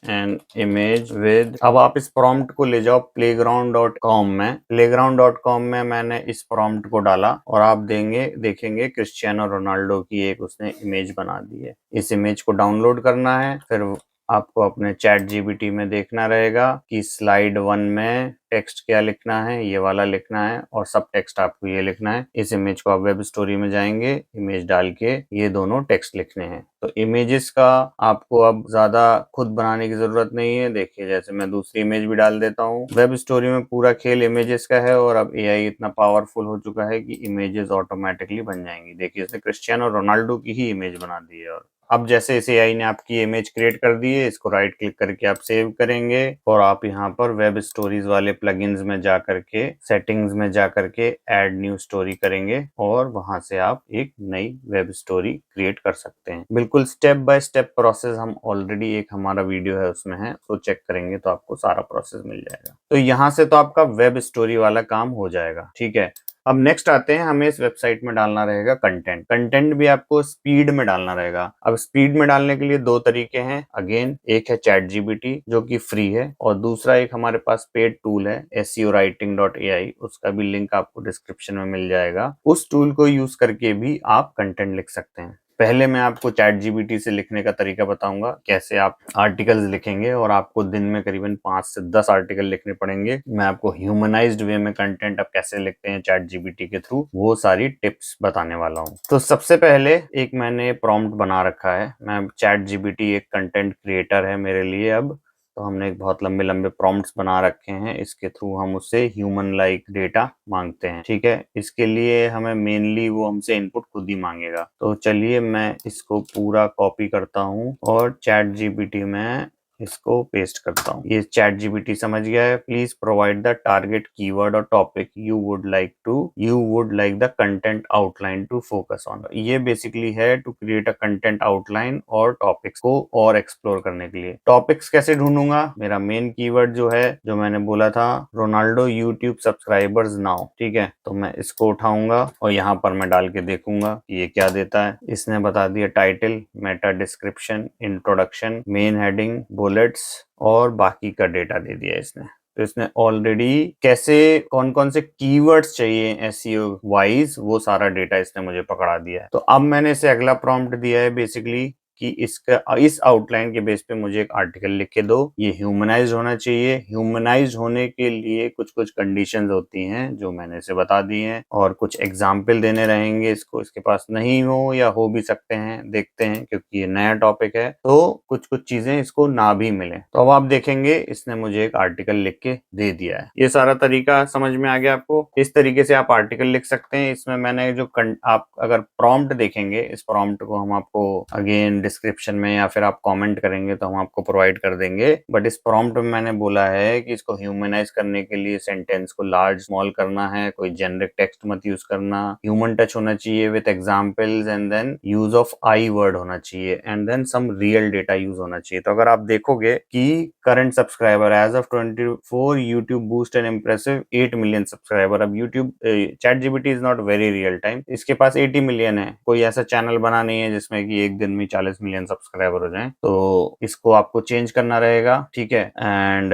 एन इमेज विद, अब आप इस प्रॉम्प्ट को ले जाओ playground.com में। playground.com में मैंने इस प्रॉम्प्ट को डाला और आप देखेंगे क्रिस्टियानो रोनाल्डो की एक उसने इमेज बना दी है। इस इमेज को डाउनलोड करना है, फिर आपको अपने चैट जीपीटी में देखना रहेगा कि स्लाइड 1 में टेक्स्ट क्या लिखना है, ये वाला लिखना है, और सब टेक्स्ट आपको ये लिखना है। इस इमेज को आप वेब स्टोरी में जाएंगे, इमेज डाल के ये दोनों टेक्स्ट लिखने हैं। तो इमेजेस का आपको अब ज्यादा खुद बनाने की जरूरत नहीं है। देखिए जैसे मैं दूसरी इमेज भी डाल देता हूँ, वेब स्टोरी में पूरा खेल इमेजेस का है और अब एआई इतना पावरफुल हो चुका है कि इमेजेस ऑटोमेटिकली बन जाएंगी। देखिए इसने क्रिस्टियानो रोनाल्डो की ही इमेज बना दी है। और अब जैसे इस एआई ने आपकी इमेज क्रिएट कर दी है, इसको राइट क्लिक करके आप सेव करेंगे और आप यहाँ पर वेब स्टोरीज वाले प्लगइन्स में जा करके सेटिंग्स में जा करके ऐड न्यू स्टोरी करेंगे और वहां से आप एक नई वेब स्टोरी क्रिएट कर सकते हैं। बिल्कुल स्टेप बाय स्टेप प्रोसेस, हम ऑलरेडी एक हमारा वीडियो है उसमें है, तो चेक करेंगे तो आपको सारा प्रोसेस मिल जाएगा। तो यहाँ से तो आपका वेब स्टोरी वाला काम हो जाएगा। ठीक है, अब नेक्स्ट आते हैं, हमें इस वेबसाइट में डालना रहेगा कंटेंट। कंटेंट भी आपको स्पीड में डालना रहेगा। अब स्पीड में डालने के लिए दो तरीके हैं। अगेन, एक है ChatGPT जो कि फ्री है, और दूसरा एक हमारे पास पेड टूल है SEOwriting.ai, उसका भी लिंक आपको डिस्क्रिप्शन में मिल जाएगा। उस टूल को यूज करके भी आप कंटेंट लिख सकते हैं। पहले मैं आपको ChatGPT से लिखने का तरीका बताऊंगा, कैसे आप आर्टिकल्स लिखेंगे, और आपको दिन में करीबन 5 से 10 आर्टिकल लिखने पड़ेंगे। मैं आपको ह्यूमनाइज्ड वे में कंटेंट आप कैसे लिखते हैं ChatGPT के थ्रू, वो सारी टिप्स बताने वाला हूँ। तो सबसे पहले एक मैंने प्रॉम्प्ट बना रखा है। मैं ChatGPT एक कंटेंट क्रिएटर है मेरे लिए अब, तो हमने एक बहुत लंबे लंबे प्रॉम्प्ट्स बना रखे हैं। इसके थ्रू हम उससे ह्यूमन लाइक डेटा मांगते हैं, ठीक है। इसके लिए हमें मेनली वो हमसे इनपुट खुद ही मांगेगा। तो चलिए मैं इसको पूरा कॉपी करता हूँ और ChatGPT में इसको पेस्ट करता हूँ। ये ChatGPT समझ गया है। Please provide the target keyword और topic you would like the content outline to focus on. ये बेसिकली है to create a content outline और टॉपिक्स को और एक्सप्लोर करने के लिए। टॉपिक्स कैसे ढूंढूंगा? मेरा मेन कीवर्ड जो है, जो मैंने बोला था, रोनाल्डो यूट्यूब सब्सक्राइबर्स नाउ, ठीक है। तो मैं इसको उठाऊंगा और यहाँ पर मैं डाल के देखूंगा कि ये क्या देता है। इसने बता दिया title, Meta description, introduction, main heading, bullets और बाकी का डेटा दे दिया इसने। तो इसने ऑलरेडी कैसे कौन कौन से कीवर्ड्स चाहिए एसईओ वाइज, वो सारा डेटा इसने मुझे पकड़ा दिया है। तो अब मैंने इसे अगला प्रॉम्प्ट दिया है बेसिकली कि इस आउटलाइन के बेस पे मुझे एक आर्टिकल लिख के दो। ये ह्यूमनाइज्ड होना चाहिए। ह्यूमनाइज्ड होने के लिए कुछ कुछ कंडीशंस होती हैं जो मैंने इसे बता दी हैं, और कुछ एग्जाम्पल देने रहेंगे इसको। इसके पास नहीं हो या हो भी सकते हैं, देखते हैं, क्योंकि ये नया टॉपिक है तो कुछ कुछ चीजें इसको ना भी मिले। तो अब आप देखेंगे इसने मुझे एक आर्टिकल लिख के दे दिया है। ये सारा तरीका समझ में आ गया आपको? इस तरीके से आप आर्टिकल लिख सकते हैं। इसमें मैंने जो आप अगर प्रॉम्प्ट देखेंगे, इस प्रॉम्प्ट को हम आपको अगेन डिस्क्रिप्शन में या फिर आप कमेंट करेंगे तो हम आपको प्रोवाइड कर देंगे। बट इस प्रॉम्प्ट में मैंने बोला है कि इसको ह्यूमनाइज करने के लिए सेंटेंस को लार्ज स्मॉल करना है, कोई जेनरिक टेक्स्ट मत यूज करना, ह्यूमन टच होना चाहिए with examples, and then use of I word होना चाहिए, and then some real data use होना चाहिए। तो अगर आप देखोगे कि current subscriber as of 24 YouTube boost an impressive 8 million subscriber. अब YouTube ChatGPT is not very real time, इसके पास 80 मिलियन है। कोई ऐसा चैनल बना नहीं है जिसमें कि एक दिन में 40 मिलियन सब्सक्राइबर हो जाएं। तो इसको आपको चेंज करना रहेगा, ठीक है। एंड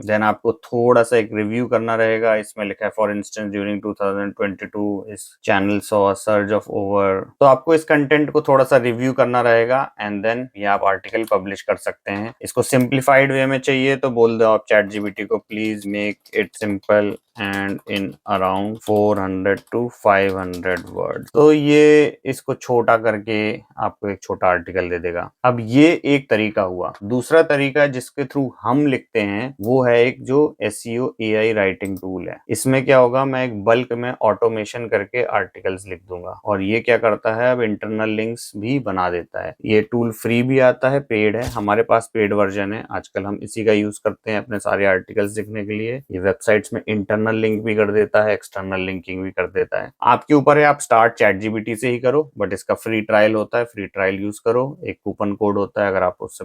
देन आपको थोड़ा सा एक रिव्यू करना रहेगा। इसमें लिखा है फॉर इंस्टेंस ड्यूरिंग 2022 इस channel saw a surge of over. तो आपको इस कंटेंट को थोड़ा सा रिव्यू करना रहेगा, एंड देन ये आप आर्टिकल पब्लिश कर सकते हैं। इसको सिंप्लीफाइड वे में चाहिए तो बोल दो आप ChatGPT को, please make it simple and in around 400 to 500 word. तो ये इसको छोटा करके आपको एक छोटा आर्टिकल दे देगा। अब ये एक तरीका हुआ। दूसरा तरीका जिसके थ्रू हम लिखते हैं वो है एक जो SEO AI राइटिंग टूल है। इसमें क्या होगा, मैं एक बल्क में ऑटोमेशन करके आर्टिकल्स लिख दूंगा, और ये क्या करता है, अब इंटरनल लिंक्स भी बना देता है। ये टूल फ्री भी आता है, पेड है। हमारे पास पेड वर्जन है, आजकल हम इसी का यूज करते हैं अपने सारे आर्टिकल्स लिखने के लिए। ये वेबसाइट्स में इंटरनल लिंक भी कर देता है, एक्सटर्नल लिंकिंग भी कर देता है। आपके ऊपर है, आप स्टार्ट ChatGPT से ही करो, बट इसका फ्री ट्रायल होता है, फ्री ट्रायल यूज करो। एक कूपन कोड होता है, अगर आप उससे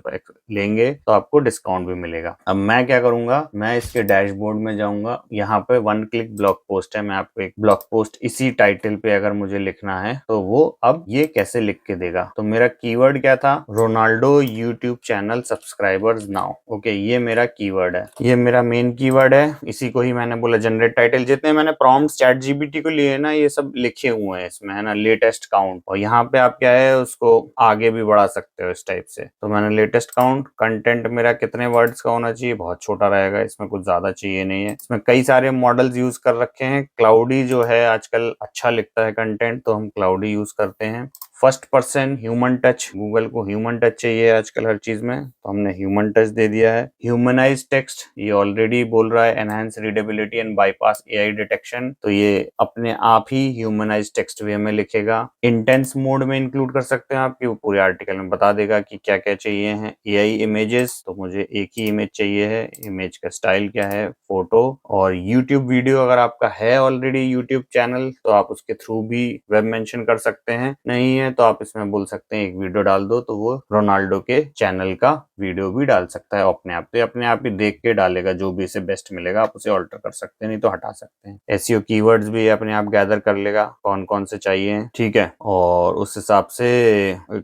लेंगे तो आपको डिस्काउंट भी मिलेगा। अब मैं क्या करूंगा, मैं इसके डैशबोर्ड में जाऊंगा। यहाँ पे 1 क्लिक ब्लॉग पोस्ट है। मैं आपको एक ब्लॉग पोस्ट इसी टाइटल पे अगर मुझे लिखना है तो वो अब ये कैसे लिख के देगा। तो मेरा कीवर्ड क्या था, Ronaldo YouTube channel subscribers now. Okay, ये मेरा कीवर्ड है, ये मेरा मेन कीवर्ड है। इसी को ही मैंने बोला जनरेट टाइटल। जितने मैंने प्रॉम्प्ट्स ChatGPT को लिए ना, ये सब लिखे हुए हैं इसमें, है ना, लेटेस्ट काउंट। और यहाँ पे आप क्या है, उसको आगे भी बढ़ा सकते हो इस टाइप से। तो मैंने लेटेस्ट काउंट, कंटेंट मेरा कितने वर्ड्स का होना चाहिए, बहुत छोटा रहेगा, इसमें कुछ ज्यादा चाहिए नहीं है। इसमें कई सारे मॉडल्स यूज कर रखे हैं। क्लाउडी जो है आजकल अच्छा लिखता है कंटेंट, तो हम क्लाउडी यूज करते हैं। First person human touch, Google को ह्यूमन टच चाहिए आजकल हर चीज में, तो हमने ह्यूमन टच दे दिया है। ह्यूमनाइज टेक्स्ट, ये ऑलरेडी बोल रहा है enhance readability and bypass AI detection, तो ये अपने आप ही ह्यूमनाइज टेक्स्ट वे में लिखेगा। इंटेंस मोड में इंक्लूड कर सकते हैं आप, कि वो पूरे आर्टिकल में बता देगा कि क्या क्या चाहिए हैं। AI इमेजेस, तो मुझे एक ही इमेज चाहिए है। इमेज का स्टाइल क्या है, फोटो। और यूट्यूब वीडियो, अगर आपका है ऑलरेडी यूट्यूब चैनल तो आप उसके थ्रू भी वेब मेंशन कर सकते हैं। नहीं है हैं तो आप इसमें बोल सकते हैं एक वीडियो डाल दो, तो वो रोनाल्डो के चैनल का वीडियो भी डाल सकता है अपने आप। तो ये अपने आप ही देख के डालेगा, जो भी इसे बेस्ट मिलेगा आप उसे ऑल्टर कर सकते हैं, नहीं तो हटा सकते हैं। एसईओ कीवर्ड्स भी अपने आप गैदर कर लेगा कौन कौन से चाहिए, ठीक है, और उस हिसाब से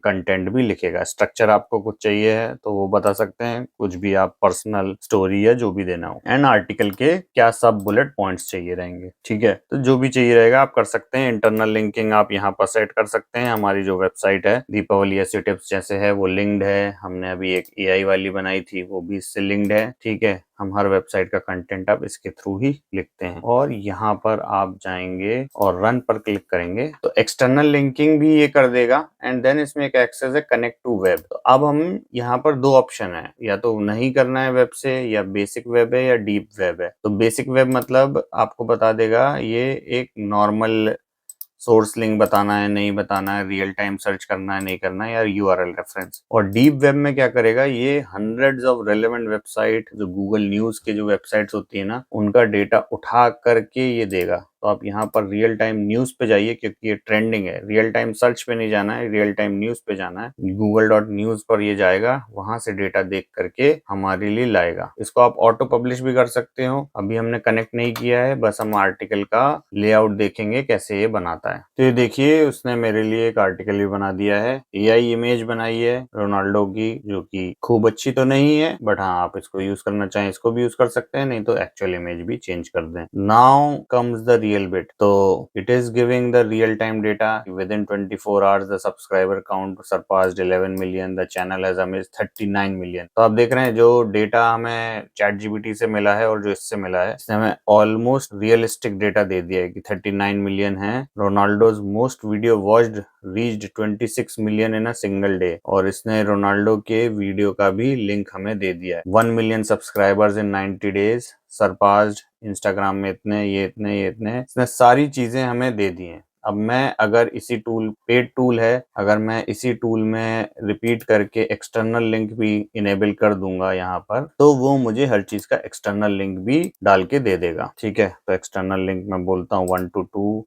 कंटेंट भी लिखेगा। स्ट्रक्चर आपको कुछ चाहिए है तो वो बता सकते हैं, कुछ भी आप पर्सनल स्टोरी या जो भी देना हो, एंड आर्टिकल के क्या सब बुलेट पॉइंट्स चाहिए रहेंगे, ठीक है। तो जो भी चाहिए रहेगा आप कर सकते हैं। इंटरनल लिंकिंग आप यहाँ पर सेट कर सकते हैं। हमारी जो वेबसाइट है दीपावली एसईओ टिप्स जैसे है वो लिंक्ड है, हमने अभी एक एआई वाली बनाई थी वो भी इससे लिंक्ड है, ठीक है। हम हर वेबसाइट का कंटेंट आप इसके थ्रू ही लिखते हैं, और यहाँ पर आप जाएंगे और रन पर क्लिक करेंगे तो एक्सटर्नल लिंकिंग भी ये कर देगा, एंड देन इसमें एक एक्सेस है कनेक्ट टू वेब। तो अब हम यहाँ पर दो ऑप्शन है, या तो नहीं करना है वेब से, या बेसिक वेब है या डीप वेब है। तो बेसिक वेब मतलब आपको बता देगा ये एक नॉर्मल सोर्स लिंक बताना है नहीं बताना है, रियल टाइम सर्च करना है नहीं करना है, या यूआरएल रेफरेंस। और डीप वेब में क्या करेगा, ये हंड्रेड्स ऑफ रेलेवेंट वेबसाइट, जो गूगल न्यूज के जो वेबसाइट्स होती है ना, उनका डेटा उठा करके ये देगा। तो आप यहाँ पर रियल टाइम न्यूज पे जाइए, क्योंकि ये ट्रेंडिंग है। रियल टाइम सर्च पे नहीं जाना है, रियल टाइम न्यूज पे जाना है। google.news पर ये जाएगा, वहां से डेटा देख करके हमारे लिए लाएगा। इसको आप ऑटो पब्लिश भी कर सकते हो। अभी हमने कनेक्ट नहीं किया है, बस हम आर्टिकल का लेआउट देखेंगे कैसे ये बनाता है। तो ये देखिए उसने मेरे लिए एक आर्टिकल भी बना दिया है। एआई इमेज बनाई है रोनाल्डो की, जो कि खूब अच्छी तो नहीं है, बट हाँ आप इसको यूज करना चाहें इसको भी यूज कर सकते हैं, नहीं तो एक्चुअल इमेज भी चेंज कर दें। Now comes the real bit. So it is giving the real time data. Within 24 hours the subscriber count surpassed 11 million. The channel has amassed 39 million. तो आप देख रहे हैं जो डेटा हमें चैट जीपीटी से मिला है और जो इससे मिला है, इसने हमें ऑलमोस्ट रियलिस्टिक डेटा दे दिया है कि 39 मिलियन है। Ronaldo's most video watched reached 26 million in a single day, और इसने रोनाल्डो के वीडियो का भी लिंक हमें दे दिया है। 1 million subscribers in 90 days surpassed, Instagram में इतने, ये इतने, ये इतने, इसने सारी चीजें हमें दे दी हैं। अब मैं अगर इसी टूल, पेड टूल है, अगर मैं इसी टूल में रिपीट करके एक्सटर्नल लिंक भी इनेबल कर दूंगा यहाँ पर, तो वो मुझे हर चीज का एक्सटर्नल लिंक भी डाल के दे देगा, ठीक है। तो एक्सटर्नल लिंक मैं बोलता हूँ 1 to 2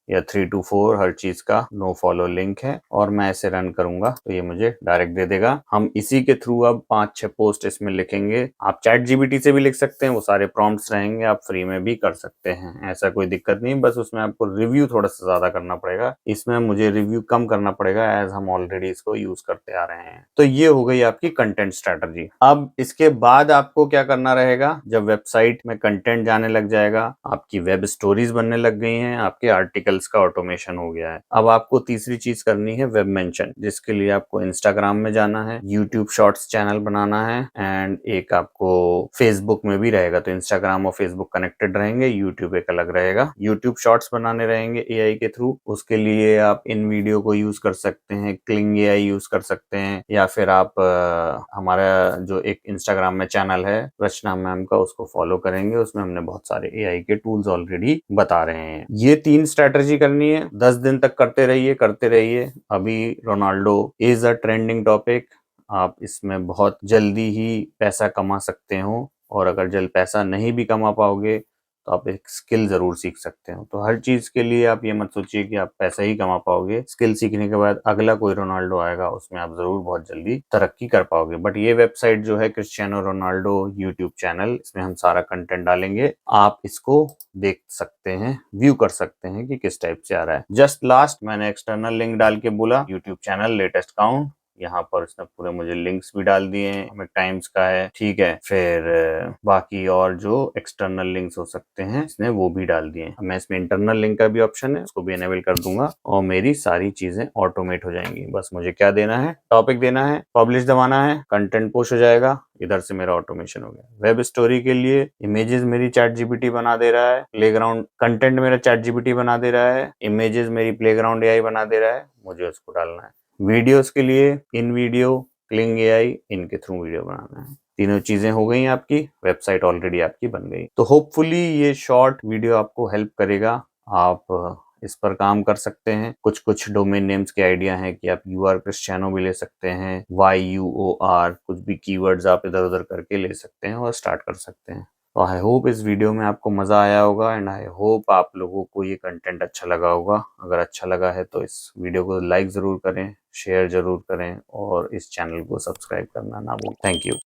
या 3 to 4, हर चीज का नो फॉलो लिंक है, और मैं ऐसे रन करूंगा तो ये मुझे डायरेक्ट दे देगा। हम इसी के थ्रू अब 5-6 पोस्ट इसमें लिखेंगे। आप चैट जीपीटी से भी लिख सकते हैं, वो सारे प्रॉम्प्ट्स रहेंगे, आप फ्री में भी कर सकते हैं, ऐसा कोई दिक्कत नहीं। बस उसमें आपको रिव्यू थोड़ा सा ज्यादा करना पड़ेगा, इसमें मुझे रिव्यू कम करना पड़ेगा, एज हम ऑलरेडी इसको यूज करते आ रहे हैं। तो ये हो गई आपकी कंटेंट स्ट्रेटजी। अब इसके बाद आपको क्या करना रहेगा, जब वेबसाइट में कंटेंट जाने लग जाएगा, आपकी वेब स्टोरीज बनने लग गई हैं, आपके आर्टिकल का ऑटोमेशन हो गया है, अब आपको तीसरी चीज करनी है वेब मेंशन, जिसके लिए आपको इंस्टाग्राम में जाना है, यूट्यूब शॉर्ट्स चैनल बनाना है, एंड एक आपको फेसबुक में भी रहेगा। तो इंस्टाग्राम और फेसबुक कनेक्टेड रहेंगे, यूट्यूब एक अलग रहेगा। यूट्यूब शॉर्ट्स बनाने रहेंगे एआई के थ्रू, उसके लिए आप इन वीडियो को यूज कर सकते हैं, क्लिंग एआई यूज कर सकते हैं, या फिर आप हमारा जो एक इंस्टाग्राम में चैनल है रचना मैम का, उसको फॉलो करेंगे, उसमें हमने बहुत सारे एआई के टूल्स ऑलरेडी बता रहे हैं। ये 3 स्ट्रेटजी करनी है, 10 दिन तक करते रहिए करते रहिए। अभी Ronaldo is a trending topic, आप इसमें बहुत जल्दी ही पैसा कमा सकते हो, और अगर जल्द पैसा नहीं भी कमा पाओगे तो आप एक स्किल जरूर सीख सकते हो। तो हर चीज के लिए आप ये मत सोचिए कि आप पैसा ही कमा पाओगे, स्किल सीखने के बाद अगला कोई रोनाल्डो आएगा, उसमें आप जरूर बहुत जल्दी तरक्की कर पाओगे। बट ये वेबसाइट जो है क्रिस्टियानो रोनाल्डो यूट्यूब चैनल, इसमें हम सारा कंटेंट डालेंगे, आप इसको देख सकते हैं, व्यू कर सकते हैं कि किस टाइप से आ रहा है। जस्ट लास्ट मैंने एक्सटर्नल लिंक डाल के बोला यूट्यूब चैनल लेटेस्ट काउंट, यहाँ पर इसने पूरे मुझे लिंक्स भी डाल दिए हैं, हमें टाइम्स का है, ठीक है, फिर बाकी और जो एक्सटर्नल लिंक्स हो सकते हैं इसने वो भी डाल दिए हैं। मैं इसमें इंटरनल लिंक का भी ऑप्शन है, उसको भी एनेबल कर दूंगा, और मेरी सारी चीजें ऑटोमेट हो जाएंगी। बस मुझे क्या देना है, टॉपिक देना है, पब्लिश दबाना है, कंटेंट पुश हो जाएगा, इधर से मेरा ऑटोमेशन हो गया। वेब स्टोरी के लिए इमेजेस मेरी चैट जीपीटी बना दे रहा है, प्लेग्राउंड कंटेंट मेरा चैट जीपीटी बना दे रहा है, इमेजेस मेरी प्लेग्राउंड एआई बना दे रहा है, मुझे उसको डालना है। वीडियोस के लिए इन वीडियो, क्लिंग एआई, इनके थ्रू वीडियो बनाना है। तीनों चीजें हो गई आपकी, वेबसाइट ऑलरेडी आपकी बन गई। तो होपफुली ये शॉर्ट वीडियो आपको हेल्प करेगा, आप इस पर काम कर सकते हैं। कुछ कुछ डोमेन नेम्स के आइडिया हैं कि आप यूआर क्रिस्टियानो भी ले सकते हैं, YUOR, कुछ भी कीवर्ड्स आप इधर उधर करके ले सकते हैं और स्टार्ट कर सकते हैं। तो आई होप इस वीडियो में आपको मजा आया होगा एंड आई होप आप लोगों को ये कंटेंट अच्छा लगा होगा। अगर अच्छा लगा है तो इस वीडियो को लाइक जरूर करें, शेयर जरूर करें और इस चैनल को सब्सक्राइब करना ना भूलें। Thank you.